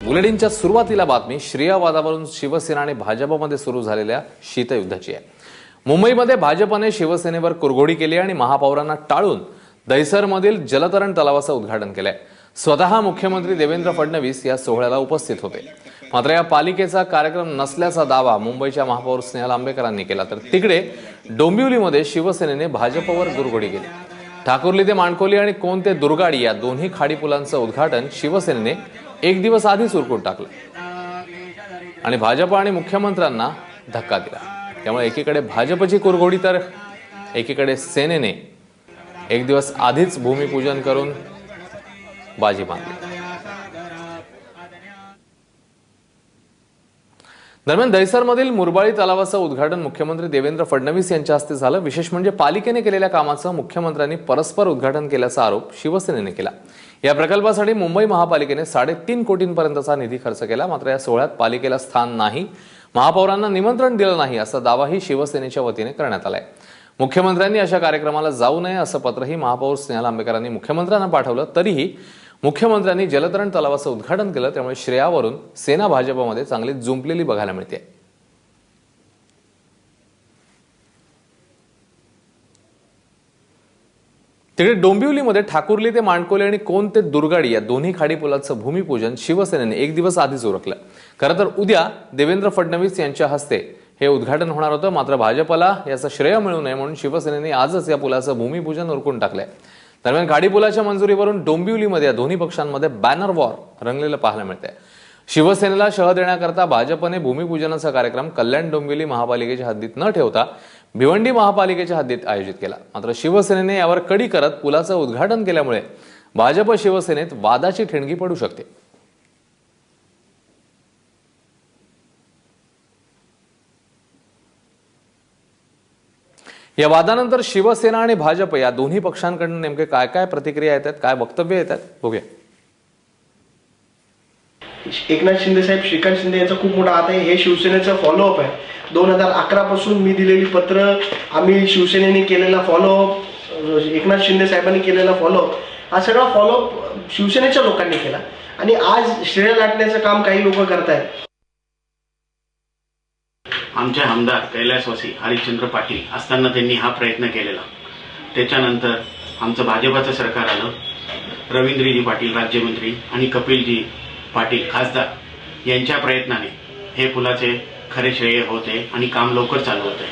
बुलेटिनच्या सुरुवातीला बातमी श्रेया वादावरून शिवसेना आणि भाजपमध्ये सुरू झालेल्या शीतयुद्धाची आहे। मुंबईमध्ये भाजपने शिवसेनेवर कुरघोडी केली आणि महापौरांना टाळून दहिसरमधील जलतरण तलावाचं उद्घाटन केलंय। स्वतः मुख्यमंत्री देवेंद्र फडणवीस या सोहळ्याला उपस्थित होते, मात्र या पालिकेचा कार्यक्रम नसल्याचा दावा मुंबईच्या महापौर स्नेहल आंबेकरांनी केला। तर तिकडे डोंबिवलीमध्ये शिवसेनेने भाजपवर कुरघोडी केली। ठाकुर्ली ते माणकोली आणि कोण ते दुर्गाडी या दोन्ही खाडी पुलांचं उद्घाटन शिवसेनेने एक दिवस आधीच उरकून टाकलं आणि भाजप आणि मुख्यमंत्र्यांना धक्का दिला। त्यामुळे एकीकडे भाजपची कुरघोडी तर एकीकडे सेनेने एक दिवस आधीच भूमिपूजन करून बाजी मारली। दरम्यान दहिसरमधील मुरबाळी तलावाचं उद्घाटन मुख्यमंत्री देवेंद्र फडणवीस यांच्या हस्ते झालं। विशेष म्हणजे पालिकेने केलेल्या कामाचं मुख्यमंत्र्यांनी परस्पर उद्घाटन केल्याचा आरोप शिवसेनेने केला। या प्रकल्पासाठी मुंबई महापालिकेने 3.5 कोटींपर्यंतचा निधी खर्च केला, मात्र या सोहळ्यात पालिकेला स्थान नाही, महापौरांना निमंत्रण दिलं नाही असा दावाही शिवसेनेच्या वतीने करण्यात आलाय। मुख्यमंत्र्यांनी अशा कार्यक्रमाला जाऊ नये असं पत्रही महापौर स्नेहल आंबेकरांनी मुख्यमंत्र्यांना पाठवलं, तरीही मुख्यमंत्र्यांनी जलतरण तलावाचं उद्घाटन केलं। त्यामुळे श्रेयावरून सेना भाजपमध्ये चांगली जुंपलेली बघायला मिळते। तिकडे डोंबिवलीमध्ये ठाकुर्ली ते माणकोली आणि कोण ते दुर्गाडी या दोन्ही खाडी पुलाचं भूमिपूजन शिवसेनेने एक दिवस आधीच उरकलं। खरं तर उद्या देवेंद्र फडणवीस यांच्या हस्ते हे उद्घाटन होणार होतं, मात्र भाजपला याचं श्रेय मिळू नये म्हणून शिवसेनेने आजच या पुलाचं भूमिपूजन उरकून टाकलंय। दरम्यान खाडी पुलाच्या मंजुरीवरून डोंबिवलीमध्ये या दोन्ही पक्षांमध्ये बॅनर वॉर रंगलेलं पाहायला मिळतंय। शिवसेनेला शह देण्याकरता भाजपने भूमिपूजनाचा कार्यक्रम कल्याण डोंबिवली महापालिकेच्या हद्दीत न ठेवता भिवंडी महापालिकेच्या हद्दीत आयोजित केला, मात्र शिवसेनेने यावर कडी करत पुलाचं उद्घाटन केल्यामुळे भाजप शिवसेनेत वादाची ठिणगी पडू शकते। या वादानंतर शिवसेना आणि भाजप या दोन्ही पक्षांकडून नेमके काय काय प्रतिक्रिया येतात, काय वक्तव्य येतात, बघूया। एकनाथ शिंदे साहेब, श्रीकांत शिंदे यांचा खूप मोठा हात आहे। हे शिवसेनेचं फॉलोअप आहे। 2011 पासून मी दिलेली पत्र, आम्ही शिवसेनेने केलेला फॉलोअप, एकनाथ शिंदे साहेबांनी केलेला फॉलोअप, हा सगळा फॉलोअप शिवसेनेच्या लोकांनी केला आणि आज श्रेय लाटण्याचं काम काही लोक करतायत। आमचे आमदार कैलासवासी हरिश्चंद्र पाटील असताना त्यांनी हा प्रयत्न केलेला। त्याच्यानंतर आमचं भाजपाचं सरकार आलं, रवींद्रजी पाटील राज्यमंत्री आणि कपिलजी पाटील खासदार यांच्या प्रयत्नाने हे पुलाचे खरे श्रेय होते आणि काम लवकर चालू होते।